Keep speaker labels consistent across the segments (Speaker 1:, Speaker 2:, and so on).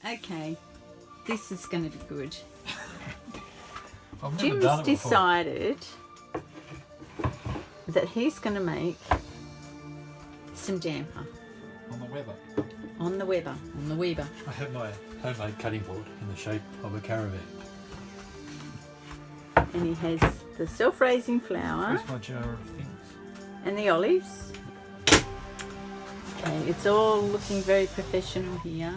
Speaker 1: Okay, this is going to be good.
Speaker 2: I've never
Speaker 1: Jim's
Speaker 2: done it before.
Speaker 1: decided that he's going to make some damper
Speaker 2: On the weather.
Speaker 1: on the Weber, on the Weber.
Speaker 2: I have my homemade cutting board in the shape of a caravan.
Speaker 1: And he has the self-raising flour
Speaker 2: Here's my jar of things.
Speaker 1: and the olives. Okay, it's all looking very professional here.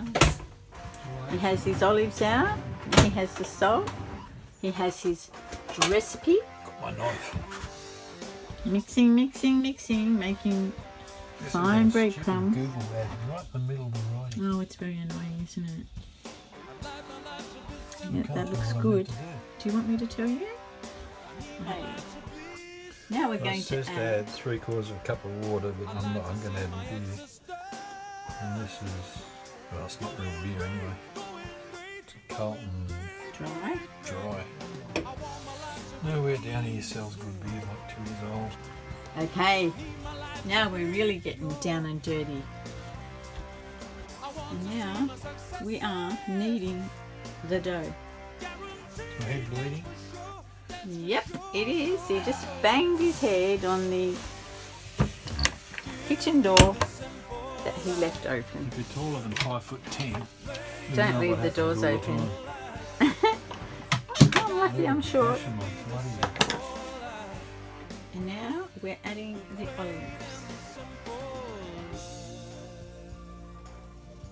Speaker 1: He has his olives out, and he has the salt, he has his recipe.
Speaker 2: Got my knife.
Speaker 1: Mixing, mixing, mixing, making
Speaker 2: This
Speaker 1: fine
Speaker 2: is a
Speaker 1: breadcrumbs.
Speaker 2: stupid Google ad right in the middle of the writing.
Speaker 1: Oh, it's very annoying, isn't it?
Speaker 2: You
Speaker 1: Yep,
Speaker 2: can't
Speaker 1: that
Speaker 2: do
Speaker 1: looks
Speaker 2: what I
Speaker 1: good.
Speaker 2: meant to do.
Speaker 1: Do you want me to tell you? Hey. Now we're
Speaker 2: It
Speaker 1: going to
Speaker 2: says to
Speaker 1: add.
Speaker 2: add 3/4 of a cup of water, but I'm not. I'm going to add beer. And this is, well, it's not real beer anyway. It's a Carlton
Speaker 1: Dry.
Speaker 2: Dry. Nowhere down here sells good beer like 2 years old.
Speaker 1: Okay, now we're really getting down and dirty. And now we are kneading the dough.
Speaker 2: Is my head bleeding?
Speaker 1: Yep, it is. He just banged his head on the kitchen door that he left open.
Speaker 2: If you're taller than 5'10", you
Speaker 1: Don't
Speaker 2: know
Speaker 1: leave
Speaker 2: what
Speaker 1: the
Speaker 2: happens
Speaker 1: doors
Speaker 2: all the
Speaker 1: open.
Speaker 2: time.
Speaker 1: I'm lucky, I'm short.
Speaker 2: Gosh, my bloody-
Speaker 1: And now we're adding the olives.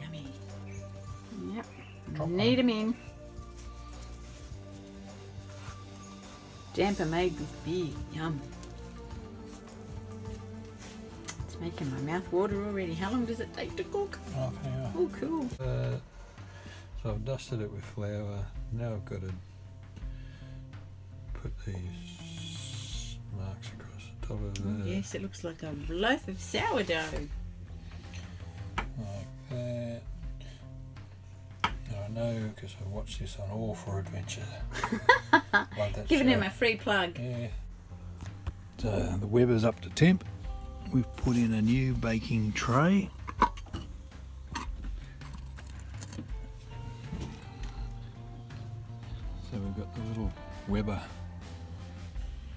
Speaker 1: Yummy. Yep.
Speaker 2: Drop
Speaker 1: Knead them in. Damper made with beer. Yum. It's making my mouth water already. How long does it take to cook?
Speaker 2: Half an hour.
Speaker 1: Oh, cool.
Speaker 2: So I've dusted it with flour. Now I've got to put these marks across the top of
Speaker 1: Oh, yes, it looks like a loaf of sourdough.
Speaker 2: like that. And I know because I watched this on All for Adventure. Like that
Speaker 1: Giving
Speaker 2: show.
Speaker 1: him a free plug.
Speaker 2: Yeah. So the Weber's up to temp. We've put in a new baking tray. So we've got the little Weber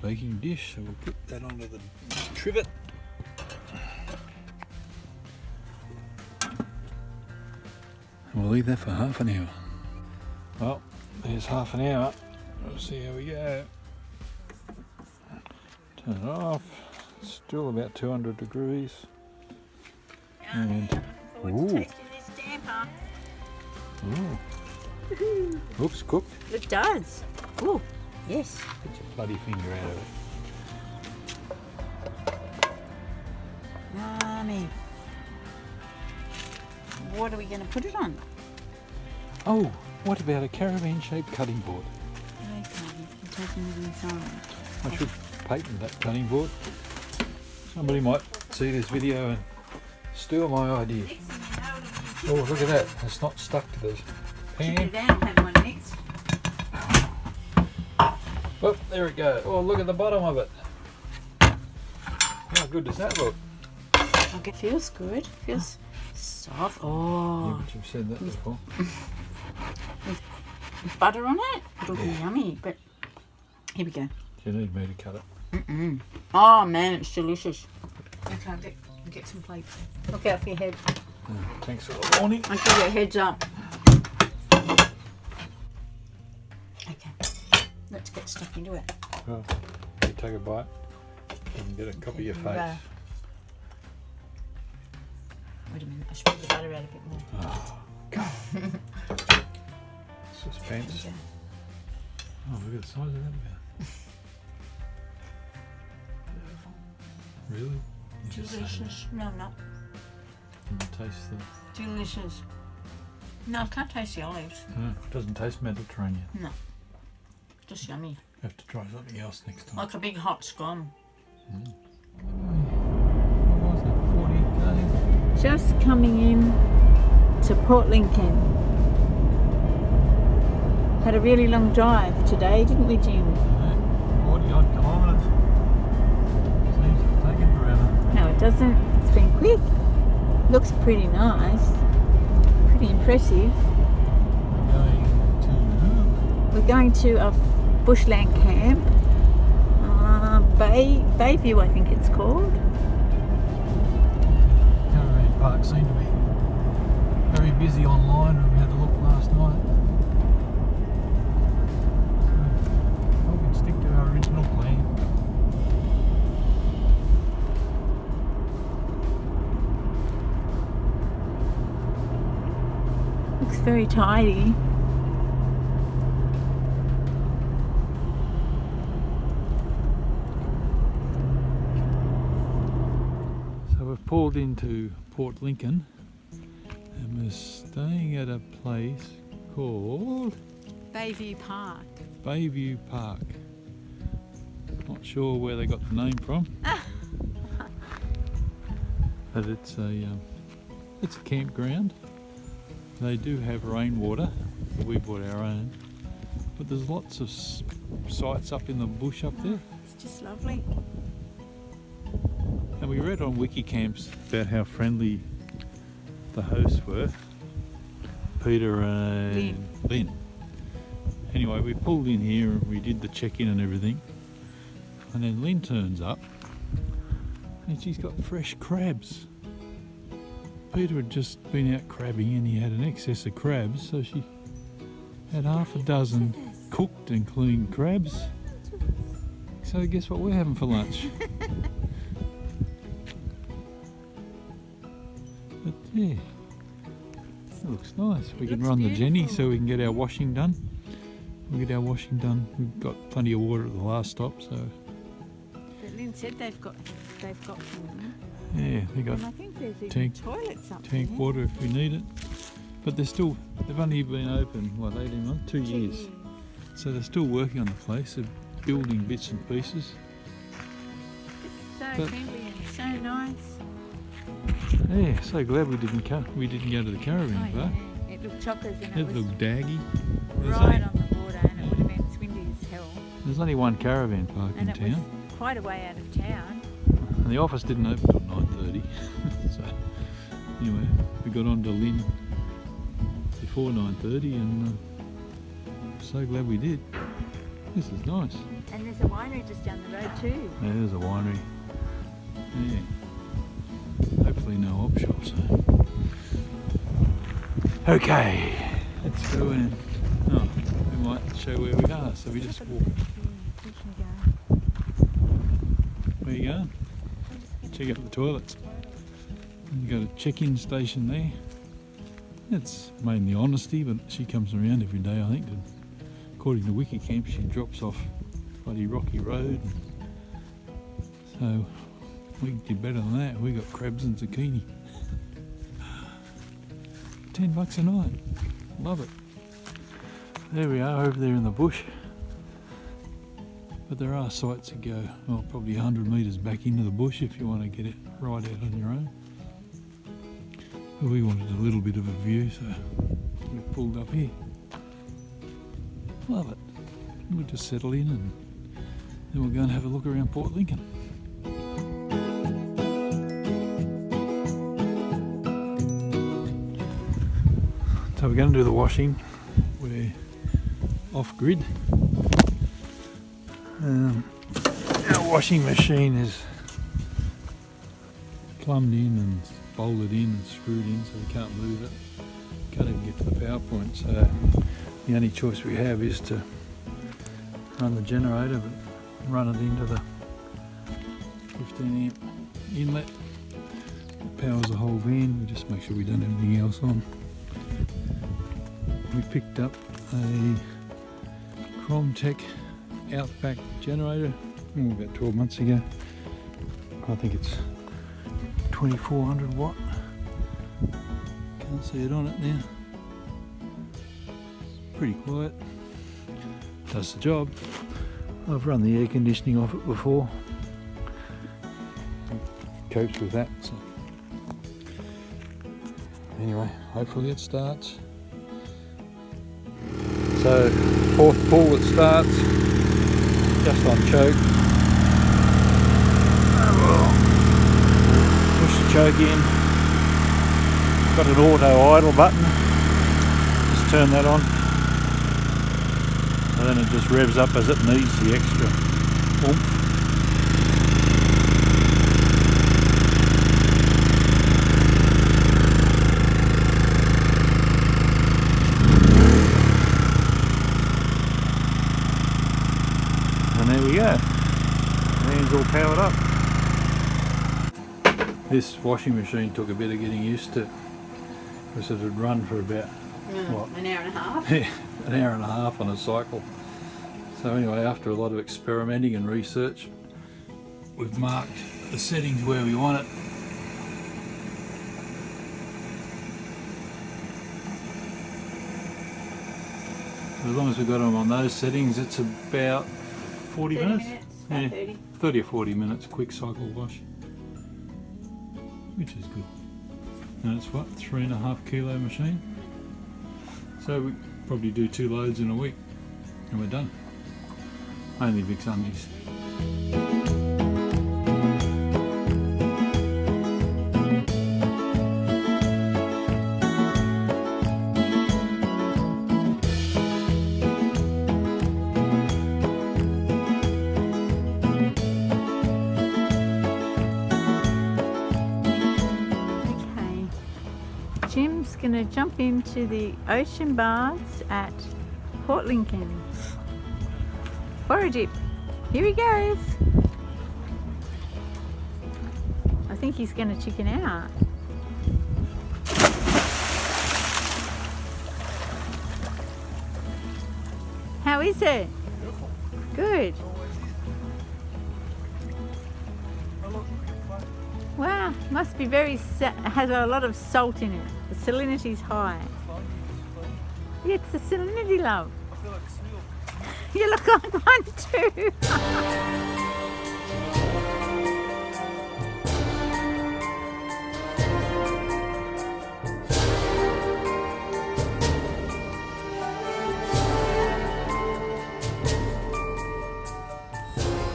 Speaker 2: baking dish. So we'll put that onto the trivet. And we'll leave that for half an hour. Well, there's half an hour. We'll see how we go. Turn it off. Still about 200 degrees. And ooh, ooh, looks cooked.
Speaker 1: It does. Oh, yes.
Speaker 2: Get your bloody finger out of it.
Speaker 1: Yummy. What are we going to put it on?
Speaker 2: Oh, what about a caravan-shaped cutting board?
Speaker 1: Okay, you can take it inside.
Speaker 2: I should patent that cutting board. Somebody might see this video and steal my idea. Oh, look at that. It's not stuck to the pan.
Speaker 1: Sit down and have one next.
Speaker 2: Oh, there it goes. Oh, look at the bottom of it. How good does that look?
Speaker 1: Okay, feels good. Feels soft.
Speaker 2: Yeah,
Speaker 1: Oh,
Speaker 2: but you've said that before.
Speaker 1: with butter on it. It'll be yummy. But here we go.
Speaker 2: Do you need me to cut it?
Speaker 1: Oh man, it's delicious. Okay, I'll get some plates. Look out for your head.
Speaker 2: Thanks for the warning.
Speaker 1: I'll give you a heads up. Okay, let's get stuck into it.
Speaker 2: Oh, you take a bite and get a copy of your face.
Speaker 1: Wait a minute, I should put the butter out a bit more.
Speaker 2: Oh, God. Suspense.
Speaker 1: There
Speaker 2: Oh, look at the size of that mouth. Really?
Speaker 1: you go. Delicious. No, no.
Speaker 2: Can you taste the...
Speaker 1: Delicious. No, I can't taste the olives.
Speaker 2: No, it doesn't taste Mediterranean.
Speaker 1: No. Just yummy.
Speaker 2: Have to try something else next time.
Speaker 1: Like a big hot scone.
Speaker 2: What was that? 40 days?
Speaker 1: Just coming in to Port Lincoln. Had a really long drive today, didn't we, Jim?
Speaker 2: 40 odd kilometres. Seems to take it forever.
Speaker 1: No, it doesn't. It's been quick. Looks pretty nice. Pretty impressive. We're going to a bushland camp, Bayview I think it's called.
Speaker 2: Caravan park seemed to be very busy online when we had a look last night. So we can stick to our original plan.
Speaker 1: Looks very tidy.
Speaker 2: So we've pulled into Port Lincoln and we're staying at a place called
Speaker 1: Bayview Park.
Speaker 2: Bayview Park. Not sure where they got the name from, but it's a campground. They do have rainwater, but we bought our own. But there's lots of sites up in the bush up there.
Speaker 1: It's just lovely.
Speaker 2: And we read on Wikicamps about how friendly the hosts were, Peter and Lynn. Anyway, we pulled in here and we did the check-in and everything. And then Lynn turns up and she's got fresh crabs. Peter had just been out crabbing and he had an excess of crabs, so she had half a dozen cooked and cleaned crabs. So guess what we're having for lunch? But yeah, it looks nice. We can run the Jenny so we can get our washing done. We'll get our washing done. We've got plenty of water at the last stop, so.
Speaker 1: But Lynn said they've got water.
Speaker 2: Yeah, they got
Speaker 1: And I think there's even toilets up
Speaker 2: tank
Speaker 1: there.
Speaker 2: water if we need it. But they've only been open, 18 months? 2 years. So they're still working on the place. They're building bits and pieces.
Speaker 1: So
Speaker 2: But-
Speaker 1: friendly and so nice.
Speaker 2: Yeah, so glad we didn't go to the caravan park.
Speaker 1: It looked chockers and
Speaker 2: It looked daggy.
Speaker 1: right on the border and it would have been windy as hell.
Speaker 2: There's only one caravan park
Speaker 1: And
Speaker 2: in
Speaker 1: it was
Speaker 2: town.
Speaker 1: quite a way out of town.
Speaker 2: And the office didn't open till 9:30. So anyway, we got on to Lynn before 9:30 and so glad we did. This is nice.
Speaker 1: And there's a winery just down the road too.
Speaker 2: Yeah, there's a winery. Yeah. Hopefully no op shops. Okay, let's go in. Oh, we might show where we are. So we just walk. Where you going? Check out the toilets. You got a check-in station there. It's mainly honesty, but she comes around every day, I think. And according to Wikicamp, she drops off bloody rocky road. So we did better than that. We got crabs and zucchini. $10 a night. Love it. There we are over there in the bush. But there are sites that go, well, probably 100 metres back into the bush if you want to get it right out on your own. But we wanted a little bit of a view, so we pulled up here. Love it. We'll just settle in and then we'll go and have a look around Port Lincoln. So we're going to do the washing. We're off grid. Our washing machine is plumbed in and bolted in and screwed in, so we can't move it. Can't even get to the power point, so the only choice we have is to run the generator, but run it into the 15 amp inlet. It powers the whole van. We just make sure we don't have anything else on. We picked up a Cromtech Outback generator about 12 months ago. I think it's 2400 watt. Can't see it on it now. It's pretty quiet. Does the job. I've run the air conditioning off it before. Copes with that. So. Anyway, hopefully it starts. So, fourth pull that starts, just on choke. Push the choke in. Got an auto idle button. Just turn that on. and then it just revs up as it needs the extra oomph. And there we go. Hands all powered up. This washing machine took a bit of getting used to because it would run for about what?
Speaker 1: An hour and a half.
Speaker 2: Yeah, an hour and a half on a cycle. So anyway, after a lot of experimenting and research, we've marked the settings where we want it. So as long as we've got them on those settings, it's about 40 minutes?
Speaker 1: About
Speaker 2: Yeah,
Speaker 1: 30.
Speaker 2: 30 or 40 minutes quick cycle wash, which is good. And it's what, 3.5 kilo machine? So we probably do 2 loads in a week and we're done. Only big Sundays.
Speaker 1: Jim's going to jump into the ocean baths at Port Lincoln for a dip. Here he goes. I think he's going to chicken out. How is it? Good. Wow, must be very, has a lot of salt in it. The salinity's high. Yeah, it's the salinity, love.
Speaker 3: I feel like a seal.
Speaker 1: You look like one too.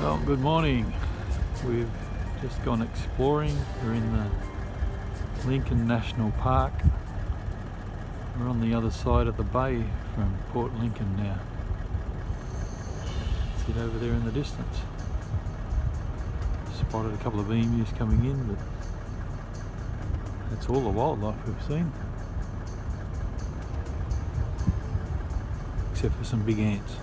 Speaker 2: Well, good morning. We've just gone exploring. We're in the Lincoln National Park. We're on the other side of the bay from Port Lincoln now. See it over there in the distance. Spotted a couple of emus coming in, but that's all the wildlife we've seen. Except for some big ants.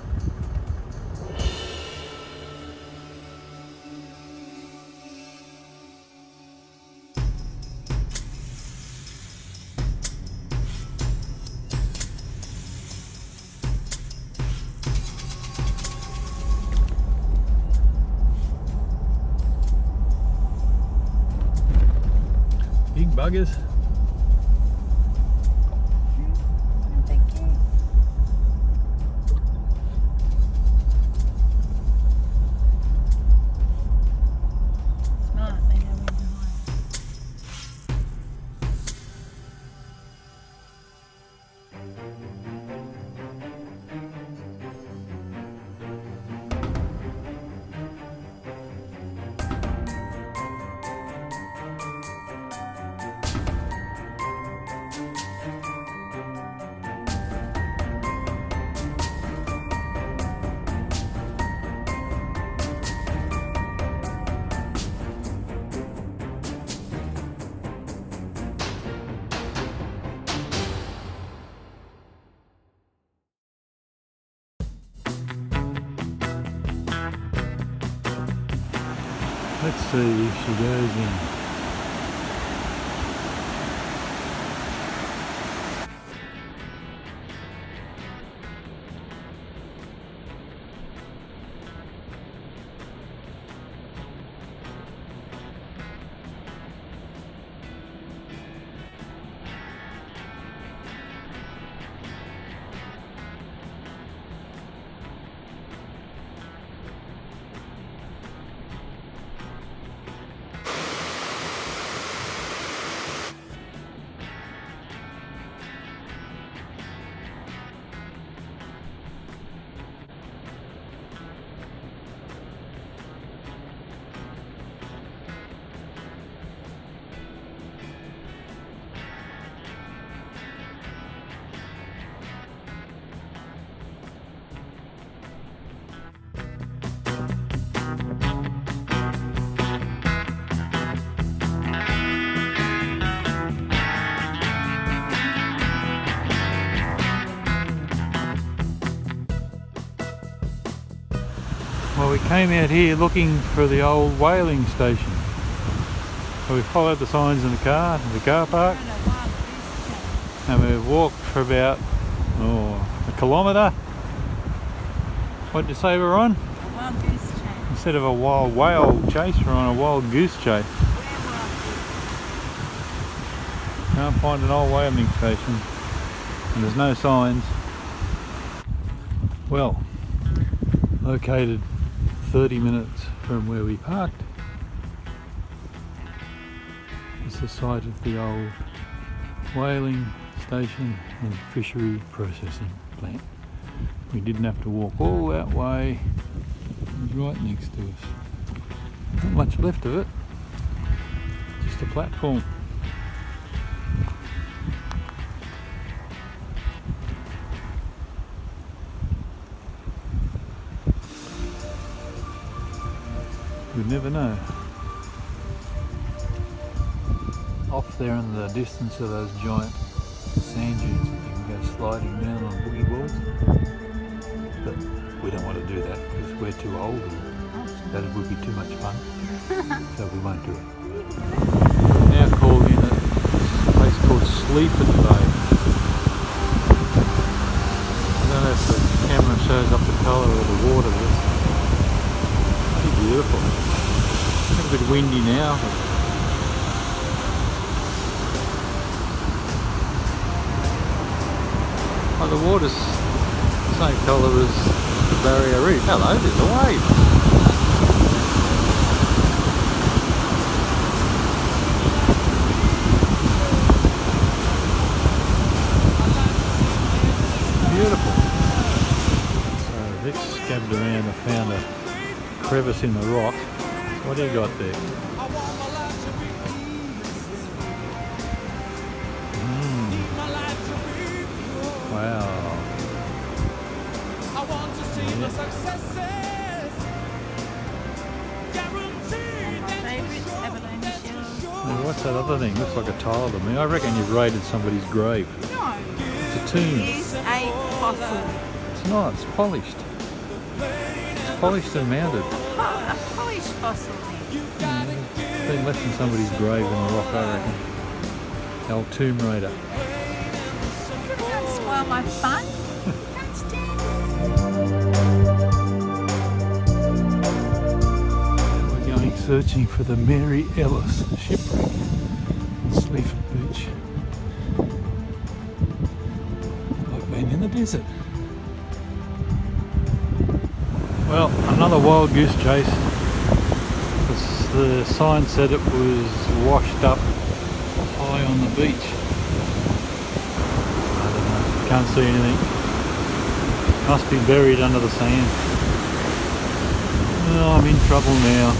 Speaker 2: Big buggers.
Speaker 1: Thank you. Smart, they know where to hide.
Speaker 2: Let's see if she goes in. Well, we came out here looking for the old whaling station. So we followed the signs in the car park, and we've walked for about a kilometre. What did you say we're on?
Speaker 1: A wild goose chase.
Speaker 2: Instead of a wild whale chase, we're on a wild goose chase. Can't find an old whaling station, and there's no signs. Well, located 30 minutes from where we parked is the site of the old whaling station and fishery processing plant. We didn't have to walk all that way. It was right next to us. Not much left of it, just a platform. You'd never know. Off there in the distance are those giant sand dunes that you can go sliding down on boogie boards. But we don't want to do that because we're too old and that would be too much fun. So we won't do it. We're now called in at a place called Sleaford Bay. I don't know if the camera shows up the colour of the water there. Pretty beautiful. A bit windy now. Oh, the water's the same colour as the barrier reef. Hello, there's a wave. Beautiful. So Vic's scabbed around and found a crevice in the rock. What do you got there? Wow. Now what's that other thing? Looks like a tile to me. I reckon you've raided somebody's grave.
Speaker 1: No.
Speaker 2: It's a tomb.
Speaker 1: It is a fossil.
Speaker 2: It's not, it's polished. It's polished and mounted.
Speaker 1: A polished fossil thing.
Speaker 2: It's been left in somebody's grave in the rock, I reckon. The old tomb raider.
Speaker 1: Don't spoil my fun. Don't stand.
Speaker 2: We're going searching for the Mary Ellis Shipwreck in Sleaford Beach. Like being in the desert. Well, another wild goose chase. The sign said it was washed up high on the beach. I don't know, can't see anything. Must be buried under the sand. Oh, I'm in trouble now.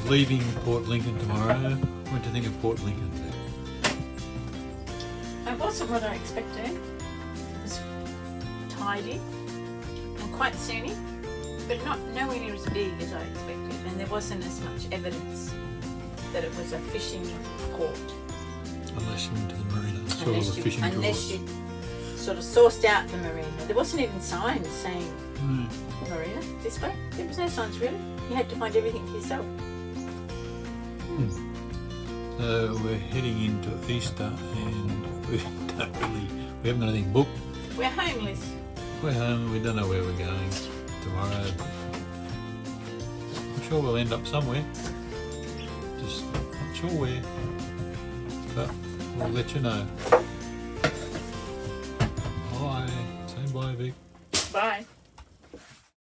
Speaker 2: Leaving Port Lincoln tomorrow. What do you think of Port Lincoln today?
Speaker 1: It wasn't what I expected. It was tidy and quite scenic, but nowhere near as big as I expected, and there wasn't as much evidence that it was a fishing port.
Speaker 2: Unless you went to the marina, saw all the fishing
Speaker 1: unless
Speaker 2: trawlers.
Speaker 1: you sort of sourced out the marina. There wasn't even signs saying marina this way. There was no signs really. You had to find everything for yourself.
Speaker 2: We're heading into Easter and we haven't got anything booked.
Speaker 1: We're homeless.
Speaker 2: We're home, we don't know where we're going tomorrow. I'm sure we'll end up somewhere. Just not sure where. But we'll let you know. Bye. Say bye, Vic.
Speaker 1: Bye.